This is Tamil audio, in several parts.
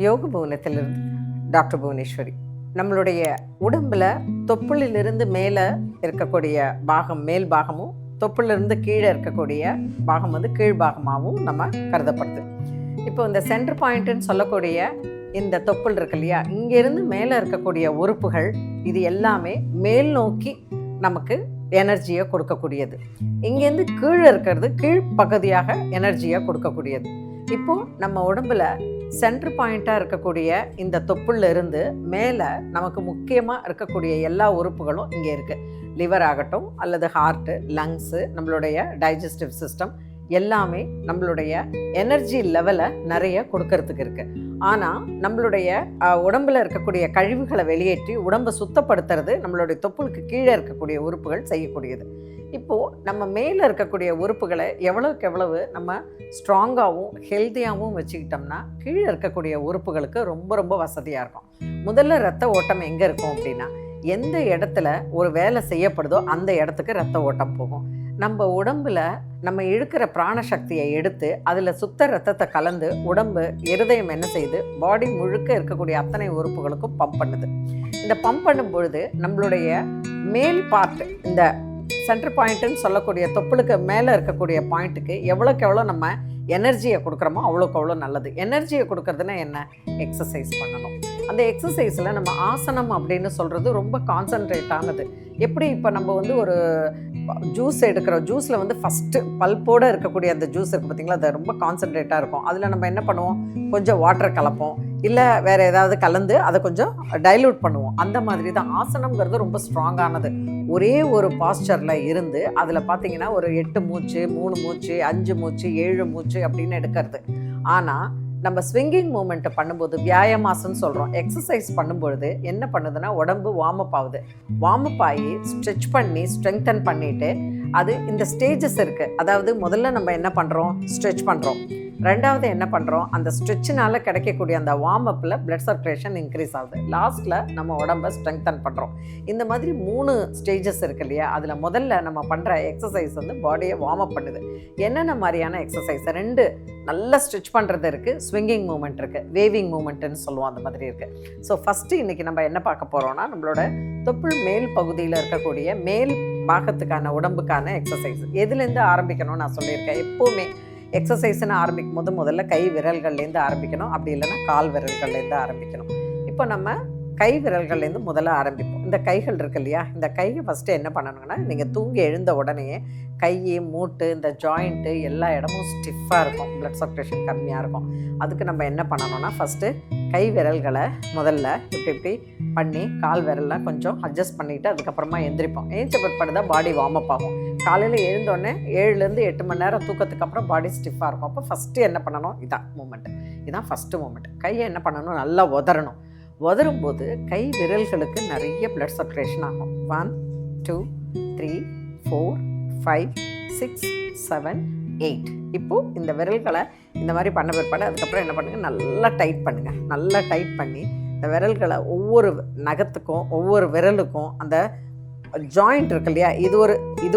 யோக புவனத்திலிருந்து டாக்டர் புவனேஸ்வரி. நம்மளுடைய உடம்புல தொப்புளிலிருந்து மேலே இருக்கக்கூடிய பாகம் மேல் பாகமும் தொப்புளிலிருந்து கீழே இருக்கக்கூடிய பாகம் வந்து கீழ்பாகமாகவும் நம்ம கருதப்படுது. இப்போ இந்த சென்டர் பாயிண்ட்டுன்னு சொல்லக்கூடிய இந்த தொப்புள் இருக்கு இல்லையா, இங்கேருந்து மேலே இருக்கக்கூடிய உறுப்புகள் இது எல்லாமே மேல் நோக்கி நமக்கு எனர்ஜியை கொடுக்கக்கூடியது. இங்கேருந்து கீழே இருக்கிறது கீழ்ப்பகுதியாக எனர்ஜியை கொடுக்கக்கூடியது. இப்போது நம்ம உடம்புல சென்டர் பாயிண்ட்டாக இருக்கக்கூடிய இந்த தொப்புள்ள இருந்து மேலே நமக்கு முக்கியமாக இருக்கக்கூடிய எல்லா உறுப்புகளும் இங்கே இருக்குது. லிவர் ஆகட்டும் அல்லது ஹார்ட்டு, லங்ஸு, நம்மளுடைய டைஜஸ்டிவ் சிஸ்டம் எல்லாமே நம்மளுடைய எனர்ஜி லெவலை நிறைய கொடுக்கறதுக்கு இருக்குது. ஆனால் நம்மளுடைய உடம்பில் இருக்கக்கூடிய கழிவுகளை வெளியேற்றி உடம்பை சுத்தப்படுத்துறது நம்மளுடைய தொப்புளுக்கு கீழே இருக்கக்கூடிய உறுப்புகள் செய்யக்கூடியது. இப்போது நம்ம மேலே இருக்கக்கூடிய உறுப்புகளை எவ்வளவுக்கு எவ்வளவு நம்ம ஸ்ட்ராங்காகவும் ஹெல்த்தியாகவும் வச்சுக்கிட்டோம்னா கீழே இருக்கக்கூடிய உறுப்புகளுக்கு ரொம்ப ரொம்ப வசதியாக இருக்கும். முதல்ல ரத்த ஓட்டம் எங்கே இருக்கும் அப்படின்னா, எந்த இடத்துல ஒரு வேலை செய்யப்படுதோ அந்த இடத்துக்கு ரத்த ஓட்டம் போகும். நம்ம உடம்புல நம்ம இழுக்கிற பிராணசக்தியை எடுத்து அதில் சுத்த ரத்தத்தை கலந்து உடம்பு இருதயம் என்ன செய்யுது, பாடி முழுக்க இருக்கக்கூடிய அத்தனை உறுப்புகளுக்கும் பம்ப் பண்ணுது. இந்த பம்ப் பண்ணும் பொழுது நம்மளுடைய மேல் பார்ட், இந்த சென்டர் பாயிண்ட்டுன்னு சொல்லக்கூடிய தொப்புளுக்கு மேலே இருக்கக்கூடிய பாயிண்ட்டுக்கு எவ்வளோக்கு எவ்வளோ நம்ம எனர்ஜியை கொடுக்குறோமோ அவ்வளோக்கு அவ்வளோ நல்லது. எனர்ஜியை கொடுக்கறதுனா என்ன? எக்ஸசைஸ் பண்ணணும். அந்த எக்ஸசைஸில் நம்ம ஆசனம் அப்படின்னு சொல்கிறது ரொம்ப கான்சன்ட்ரேட் ஆனது. எப்படி இப்போ நம்ம வந்து ஒரு ஜூஸ் எடுக்கிறோம், ஜூஸில் வந்து ஃபஸ்ட்டு பல்போடு இருக்கக்கூடிய அந்த ஜூஸ் இருக்குது பார்த்திங்களா, அது ரொம்ப கான்சன்ட்ரேட்டாக இருக்கும். அதில் நம்ம என்ன பண்ணுவோம், கொஞ்சம் வாட்டர் கலப்போம், இல்லை வேறு ஏதாவது கலந்து அதை கொஞ்சம் டைல்யூட் பண்ணுவோம். அந்த மாதிரி தான் ஆசனம்ங்கிறது ரொம்ப ஸ்ட்ராங்கானது. ஒரே ஒரு பாஸ்டரில் இருந்து அதில் பார்த்திங்கன்னா ஒரு 8 மூச்சு, 3 மூச்சு, 5 மூச்சு, 7 மூச்சு அப்படின்னு எடுக்கிறது. ஆனால் நம்ம ஸ்விங்கிங் மூமெண்ட்டை பண்ணும்போது வியாயாமாசன்னு சொல்கிறோம். எக்ஸசைஸ் பண்ணும்பொழுது என்ன பண்ணுதுன்னா உடம்பு வார்ம் அப் ஆகுது. வார்ம் அப் ஆகி ஸ்ட்ரெச் பண்ணி ஸ்ட்ரெங்தன் பண்ணிவிட்டு அது இந்த ஸ்டேஜஸ் இருக்குது. அதாவது முதல்ல நம்ம என்ன பண்ணுறோம், ஸ்ட்ரெச் பண்ணுறோம். ரெண்டாவது என்ன பண்ணுறோம், அந்த ஸ்ட்ரெச்சினால் கிடைக்கக்கூடிய அந்த வார்ம் அப்பில் பிளட் சர்க்குலேஷன் இன்க்ரீஸ் ஆகுது. லாஸ்ட்டில் நம்ம உடம்பை ஸ்ட்ரெங்தன் பண்ணுறோம். இந்த மாதிரி 3 ஸ்டேஜஸ் இருக்கு இல்லையா, அதில் முதல்ல நம்ம பண்ணுற எக்ஸசைஸ் வந்து பாடியை வார்ம் அப் பண்ணுது. என்னென்ன மாதிரியான எக்ஸசைஸ்? 2 நல்லா ஸ்ட்ரெச் பண்ணுறது இருக்குது, ஸ்விங்கிங் மூமெண்ட் இருக்குது, வேவிங் மூமெண்ட்டுன்னு சொல்லுவோம், அந்த மாதிரி இருக்குது. ஸோ ஃபஸ்ட்டு இன்றைக்கி நம்ம என்ன பார்க்க போகிறோம்னா, நம்மளோட தொப்புள் மேல் பகுதியில் இருக்கக்கூடிய மேல் பாகத்துக்கான உடம்புக்கான எக்ஸசைஸ். எதுலேருந்து ஆரம்பிக்கணும்னு நான் சொல்லியிருக்கேன். எப்போவுமே எக்ஸசைஸ்ன்னு ஆரம்பிக்கும் போது முதல்ல கை விரல்கள்லேருந்து ஆரம்பிக்கணும், அப்படி இல்லைன்னா கால் விரல்கள்லேருந்து ஆரம்பிக்கணும். இப்போ நம்ம கை விரல்கள்லேருந்து முதல்ல ஆரம்பிப்போம். இந்த கைகள் இருக்கு இல்லையா, இந்த கையை ஃபஸ்ட்டு என்ன பண்ணணுங்கன்னா, நீங்கள் தூங்கி எழுந்த உடனே கை, மூட்டு, இந்த ஜாயிண்ட்டு எல்லா இடமும் ஸ்டிஃபாக இருக்கும், பிளட் சர்க்குலேஷன் கம்மியாக இருக்கும். அதுக்கு நம்ம என்ன பண்ணணும்னா, ஃபஸ்ட்டு கை விரல்களை முதல்ல இப்படி பண்ணி கால் விரலில் கொஞ்சம் அட்ஜஸ்ட் பண்ணிவிட்டு அதுக்கப்புறமா எந்திரிப்போம். எழுந்த பிற்பாடு தான் பாடி வார்ம் அப் ஆகும். காலையில் எழுந்தோடனே 7லேருந்து 8 மணி நேரம் தூக்கத்துக்கு அப்புறம் பாடி ஸ்டிஃபாக இருக்கும். அப்போ ஃபஸ்ட்டு என்ன பண்ணணும், இதான் மூமெண்ட்டு, இதான் ஃபஸ்ட்டு மூமெண்ட். கையை என்ன பண்ணணும், நல்லா உதறணும். உதரும்போது கை விரல்களுக்கு நிறைய பிளட் சர்க்குலேஷன் ஆகும். 1 2 3 4 5 6 7 8. இப்போது இந்த விரல்களை இந்த மாதிரி பண்ண பிற்பாடு அதுக்கப்புறம் என்ன பண்ணுங்கள், நல்லா டைட் பண்ணுங்கள். நல்லா டைட் பண்ணி இந்த விரல்களை ஒவ்வொரு நகத்துக்கும் ஒவ்வொரு விரலுக்கும் அந்த ஜாயிண்ட் இருக்கு இல்லையா, இது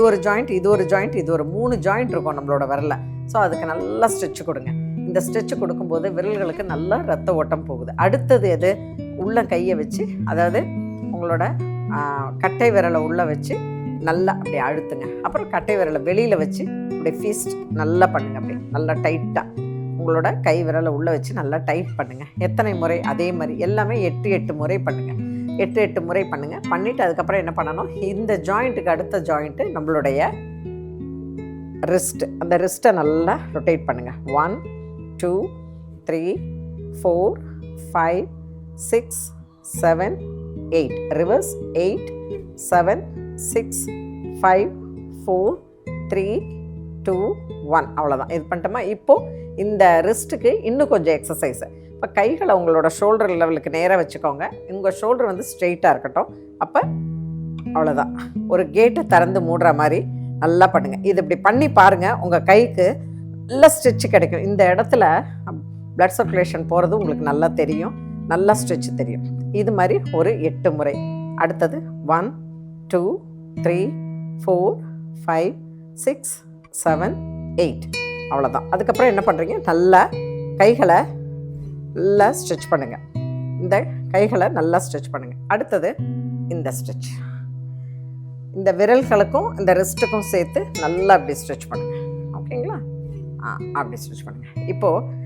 ஒரு ஜாயிண்ட், இது ஒரு ஜாயிண்ட், இது ஒரு 3 ஜாயிண்ட் இருக்கும் நம்மளோட விரலில். ஸோ அதுக்கு நல்லா ஸ்ட்ரெச் கொடுங்க. இந்த ஸ்ட்ரெச் கொடுக்கும்போது விரல்களுக்கு நல்லா ரத்த ஓட்டம் போகுது. அடுத்தது எது, உள்ள கையை வச்சு, அதாவது உங்களோட கட்டை விரலை உள்ளே வச்சு நல்லா அப்படி அழுத்துங்க. அப்புறம் கட்டை விரலை வெளியில் வச்சு அப்படி ஃபீஸ்ட் நல்லா பண்ணுங்கள். அப்படி நல்லா டைட்டாக உங்களோட கை விரலை உள்ளே வச்சு நல்லா டைட் பண்ணுங்கள். எத்தனை முறை? அதே மாதிரி எல்லாமே 8 முறை பண்ணுங்கள். 8 முறை பண்ணுங்கள். பண்ணிவிட்டு அதுக்கப்புறம் என்ன பண்ணணும், இந்த ஜாயிண்ட்டுக்கு அடுத்த ஜாயிண்ட்டு நம்மளுடைய ரிஸ்ட், அந்த ரிஸ்ட்டை நல்லா ரொட்டேட் பண்ணுங்கள். 1 2 3 4 5 6 7 8. ரிவர்ஸ் 8 7 6 5 4 3 2 1. அவ்வளோதான். இது பண்ணிட்டோமா? இப்போது இந்த ரிஸ்ட்டுக்கு இன்னும் கொஞ்சம் எக்ஸசைஸு. இப்போ கைகளை உங்களோட ஷோல்டர் லெவலுக்கு நேராக வச்சுக்கோங்க. உங்கள் ஷோல்டர் வந்து ஸ்ட்ரெயிட்டாக இருக்கட்டும். அப்போ அவ்வளோதான். ஒரு கேட்டை திறந்து மூடுற மாதிரி நல்லா பண்ணுங்கள். இது இப்படி பண்ணி பாருங்கள், உங்கள் கைக்கு நல்ல ஸ்ட்ரெச் கிடைக்கும். இந்த இடத்துல பிளட் சர்க்குலேஷன் போகிறது உங்களுக்கு நல்லா தெரியும், நல்லா ஸ்ட்ரெச் தெரியும். இது மாதிரி ஒரு 8 முறை. அடுத்தது 1 2 3 4 5 6 7 8. அவ்வளோதான். அதுக்கப்புறம் என்ன பண்ணுறீங்க, நல்லா கைகளை நல்லா ஸ்ட்ரெச் பண்ணுங்கள். இந்த கைகளை நல்லா ஸ்ட்ரெச் பண்ணுங்கள். அடுத்தது இந்த ஸ்ட்ரெச், இந்த விரல்களுக்கும் இந்த ரிஸ்ட்டுக்கும் சேர்த்து நல்லா அப்படி ஸ்ட்ரெச் பண்ணுங்கள். ஓகேங்களா? அப்படி ஸ்ட்ரெச் பண்ணுங்கள். இப்போது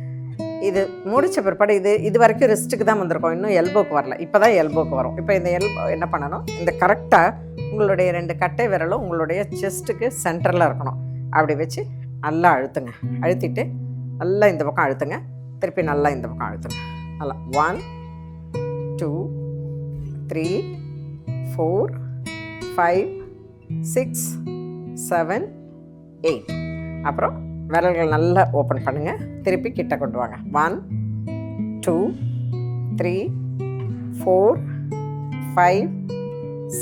இது முடித்த பிற்பாடு இது வரைக்கும் ரிஸ்ட்டுக்கு தான் வந்திருக்கோம், இன்னும் எல்போக்கு வரல. இப்போ தான் எல்போக்கு வரும். இப்போ இந்த எல்போ என்ன பண்ணணும், இந்த கரெக்டாக உங்களுடைய 2 கட்டை விரலும் உங்களுடைய செஸ்ட்டுக்கு சென்டரில் இருக்கணும். அப்படி வச்சு நல்லா அழுத்துங்க. அழுத்திட்டு நல்லா இந்த பக்கம் அழுத்துங்க. திருப்பி நல்லா இந்த பக்கம் அழுத்துங்க. நல்லா 1 2 3 4 5 6 7 8. அப்புறம் விரல்கள் நல்லா ஓப்பன் பண்ணுங்கள். திருப்பி கிட்ட கொண்டு வாங்க. 1 2 3 4 5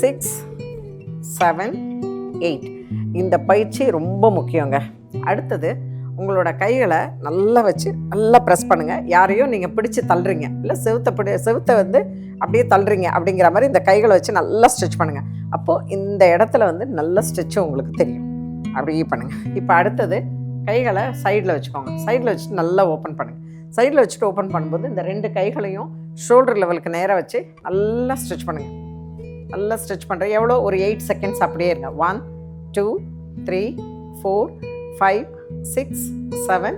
6 7 8. இந்த பயிற்சி ரொம்ப முக்கியங்க. அடுத்தது உங்களோட கைகளை நல்லா வச்சு நல்லா ப்ரெஸ் பண்ணுங்கள். யாரையும் நீங்கள் பிடிச்சி தள்ளுறீங்க இல்லை, செவுத்தை வந்து அப்படியே தள்ளுறீங்க அப்படிங்கிற மாதிரி இந்த கைகளை வச்சு நல்லா ஸ்ட்ரெச் பண்ணுங்கள். அப்போது இந்த இடத்துல வந்து நல்ல ஸ்ட்ரெச்சு உங்களுக்கு தெரியும். அப்படியே பண்ணுங்கள். இப்போ அடுத்தது கைகளை சைடில் வச்சுக்கோங்க. சைடில் வச்சுட்டு நல்லா ஓப்பன் பண்ணுங்கள். சைடில் வச்சுட்டு ஓப்பன் பண்ணும்போது இந்த 2 கைகளையும் ஷோல்டர் லெவலுக்கு நேராக வச்சு நல்லா ஸ்ட்ரெச் பண்ணுங்கள். நல்லா ஸ்ட்ரெச் பண்ணுறேன். எவ்வளோ? ஒரு 8 செகண்ட்ஸ் அப்படியே இருங்க. 1 2 3 4 5 6 7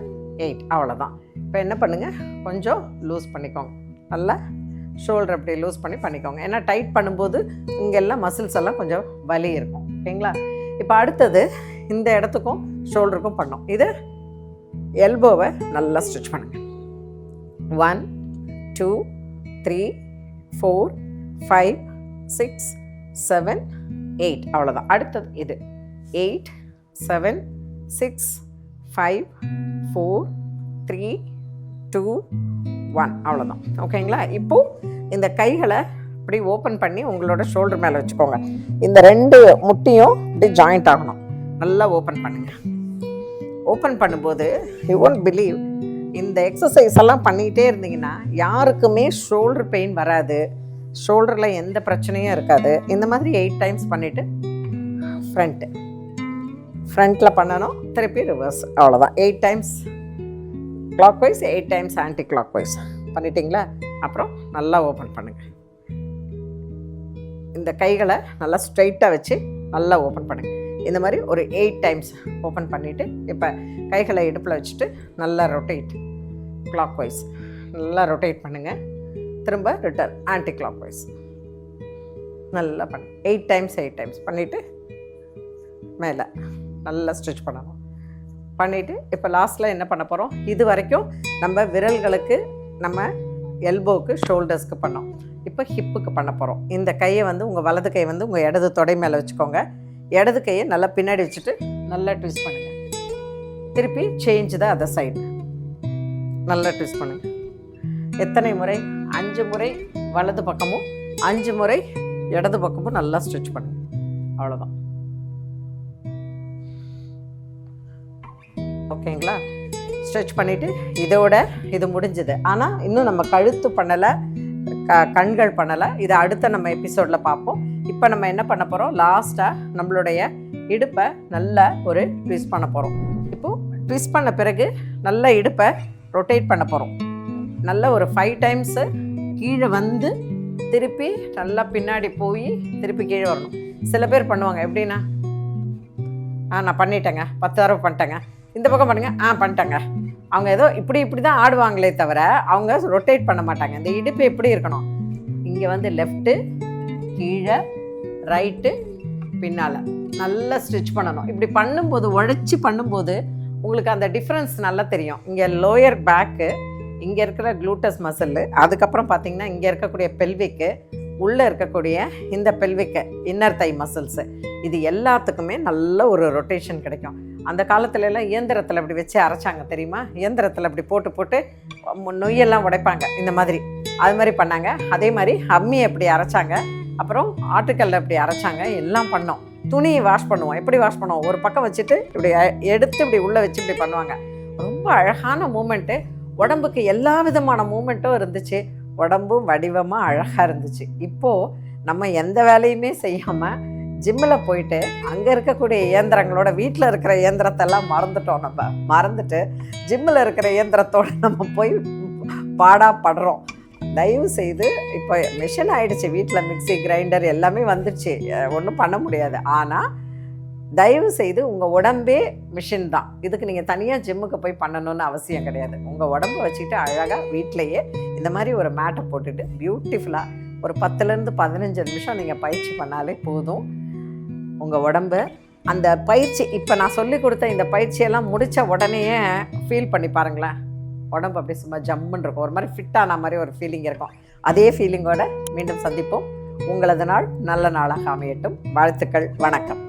8. அவ்வளோதான். இப்போ என்ன பண்ணுங்கள், கொஞ்சம் லூஸ் பண்ணிக்கோங்க. நல்லா ஷோல்டர் அப்படி லூஸ் பண்ணிக்கோங்க. ஏன்னா டைட் பண்ணும்போது இங்கெல்லாம் மசில்ஸ் எல்லாம் கொஞ்சம் வலி இருக்கும். ஓகேங்களா? இப்போ அடுத்தது இந்த இடத்துக்கும் ஷோல்டருக்கும் பண்ணோம். இது எல்போவை நல்லா ஸ்ட்ரெச் பண்ணுங்கள். 1 2 3 4 5 6 7 8. அவ்வளோதான். அடுத்தது இது 8 7 6 5 4 3 2 1. அவ்வளோதான். ஓகேங்களா? இப்போது இந்த கைகளை இப்படி ஓப்பன் பண்ணி உங்களோட ஷோல்டர் மேலே வச்சுக்கோங்க. இந்த 2 முட்டியும் இப்படி ஜாயிண்ட் ஆகணும். நல்லா ஓப்பன் பண்ணுங்கள். ஓப்பன் பண்ணும்போது யூ ஒன்ட் பிலீவ், இந்த எக்ஸசைஸ் எல்லாம் பண்ணிகிட்டே இருந்தீங்கன்னா யாருக்குமே ஷோல்டர் பெயின் வராது, ஷோல்டரில் எந்த பிரச்சனையும் இருக்காது. இந்த மாதிரி 8 டைம்ஸ் பண்ணிவிட்டு ஃப்ரண்ட்டில் பண்ணணும். திருப்பி ரிவர்ஸ். அவ்வளோதான். 8 times clockwise, 8 times anticlockwise பண்ணிட்டீங்களா? அப்புறம் நல்லா ஓப்பன் பண்ணுங்கள். இந்த கைகளை நல்லா ஸ்ட்ரைட்டாக வச்சு நல்லா ஓப்பன் பண்ணுங்கள். இந்த மாதிரி ஒரு 8 டைம்ஸ் ஓப்பன் பண்ணிவிட்டு இப்போ கைகளை இடுப்பில் வச்சுட்டு நல்லா ரொட்டேட் கிளாக் வைஸ் நல்லா ரொட்டேட் பண்ணுங்கள். திரும்ப ரிட்டர்ன் ஆன்டி கிளாக் வைஸ் நல்லா பண்ணு. 8 டைம்ஸ் பண்ணிவிட்டு மேலே நல்லா ஸ்ட்ரெச் பண்ணணும். பண்ணிவிட்டு இப்போ லாஸ்ட்டில் என்ன பண்ண போகிறோம், இது வரைக்கும் நம்ம விரல்களுக்கு, நம்ம எல்போவுக்கு, ஷோல்டர்ஸ்க்கு பண்ணோம். இப்போ ஹிப்புக்கு பண்ண போகிறோம். இந்த கையை வந்து உங்கள் வலது கை வந்து உங்கள் இடது தொடை மேலே வச்சுக்கோங்க. இடது கையை நல்லா பின்னாடி வச்சுட்டு நல்லா ட்விஸ்ட் பண்ணுங்கள். திருப்பி சேஞ்ச் த அதர் சைடு. நல்லா ட்விஸ்ட் பண்ணுங்கள். எத்தனை முறை? 5 முறை வலது பக்கமும் 5 முறை இடது பக்கமும் நல்லா ஸ்ட்ரெச் பண்ணுங்கள். அவ்வளோதான். ஓகேங்களா? ஸ்ட்ரெச் பண்ணிவிட்டு இதோட இது முடிஞ்சுது. ஆனால் இன்னும் நம்ம கழுத்து பண்ணலை, கண்கள் பண்ணலை. இதை அடுத்த நம்ம எபிசோடில் பார்ப்போம். இப்போ நம்ம என்ன பண்ண போகிறோம், லாஸ்ட்டாக நம்மளுடைய இடுப்பை நல்லா ஒரு ட்விஸ்ட் பண்ண போகிறோம். இப்போது ட்விஸ்ட் பண்ண பிறகு நல்லா இடுப்பை ரொட்டேட் பண்ண போகிறோம். நல்லா ஒரு 5 டைம்ஸு கீழே வந்து திருப்பி நல்லா பின்னாடி போய் திருப்பி கீழே வரணும். சில பேர் பண்ணுவாங்க எப்படின்னா, நான் பண்ணிட்டேங்க, 10 தடவை பண்ணிட்டேங்க, இந்த பக்கம் பண்ணுங்க, பண்ணிட்டேங்க. அவங்க ஏதோ இப்படி தான் ஆடுவாங்களே தவிர அவங்க ரொட்டேட் பண்ண மாட்டாங்க. இந்த இடுப்பு எப்படி இருக்கணும், இங்கே வந்து லெஃப்ட்டு, கீழே, ரைட்டு, பின்னால் நல்லா ஸ்டிச் பண்ணணும். இப்படி பண்ணும்போது, உழைச்சி பண்ணும்போது உங்களுக்கு அந்த டிஃப்ரென்ஸ் நல்லா தெரியும். இங்கே லோயர் பேக்கு, இங்கே இருக்கிற க்ளூட்டஸ் மசில், அதுக்கப்புறம் பார்த்திங்கன்னா இங்கே இருக்கக்கூடிய பெல்விக்கு, உள்ளே இருக்கக்கூடிய இந்த பெல்விக்கு இன்னர் தை மசில்ஸு, இது எல்லாத்துக்குமே நல்ல ஒரு ரொட்டேஷன் கிடைக்கும். அந்த காலத்துலலாம் இயந்திரத்தில் இப்படி வச்சு அரைச்சாங்க தெரியுமா, இயந்திரத்தில் இப்படி போட்டு நொய்யெல்லாம் உடைப்பாங்க, இந்த மாதிரி அது மாதிரி பண்ணாங்க. அதே மாதிரி அம்மி எப்படி அரைச்சாங்க, அப்புறம் ஆட்டுக்கல்ல எப்படி அரைச்சாங்க, எல்லாம் பண்ணோம். துணியை வாஷ் பண்ணுவோம். எப்படி வாஷ் பண்ணுவோம், ஒரு பக்கம் வச்சுட்டு இப்படி எடுத்து இப்படி உள்ளே வச்சு இப்படி பண்ணுவாங்க. ரொம்ப அழகான மூமெண்ட்டு. உடம்புக்கு எல்லா விதமான மூமெண்ட்டும் இருந்துச்சு. உடம்பும் வடிவமாக அழகாக இருந்துச்சு. இப்போது நம்ம எந்த வேலையுமே செய்யாமல் ஜிம்மில் போயிட்டு அங்கே இருக்கக்கூடிய இயந்திரங்களோட, வீட்டில் இருக்கிற இயந்திரத்தெல்லாம் மறந்துட்டோம். நம்ம மறந்துட்டு ஜிம்மில் இருக்கிற இயந்திரத்தோடு நம்ம போய் பாடாப்படுறோம். தயவு செய்து இப்போ மிஷின் ஆகிடுச்சு, வீட்டில் மிக்சி கிரைண்டர் எல்லாமே வந்துடுச்சு, ஒன்றும் பண்ண முடியாது. ஆனால் தயவு செய்து உங்கள் உடம்பே மிஷின் தான். இதுக்கு நீங்கள் தனியாக ஜிம்முக்கு போய் பண்ணணும்னு அவசியம் கிடையாது. உங்கள் உடம்பை வச்சுக்கிட்டு அழகாக வீட்டிலையே இந்த மாதிரி ஒரு மேட்டை போட்டுட்டு பியூட்டிஃபுல்லாக ஒரு 10லேருந்து 15 நிமிஷம் நீங்கள் பயிற்சி பண்ணாலே போதும். உங்கள் உடம்பு அந்த பயிற்சி, இப்போ நான் சொல்லி கொடுத்த இந்த பயிற்சியெல்லாம் முடித்த உடனேயே ஃபீல் பண்ணி பாருங்களேன். உடம்பு அப்படியே சும்மா ஜம்முன்னு இருக்கும், ஒரு மாதிரி ஃபிட்டான மாதிரி ஒரு ஃபீலிங் இருக்கும். அதே ஃபீலிங்கோடு மீண்டும் சந்திப்போம். உங்களது நாள் நல்ல நாளாக அமையட்டும். வாழ்த்துக்கள். வணக்கம்.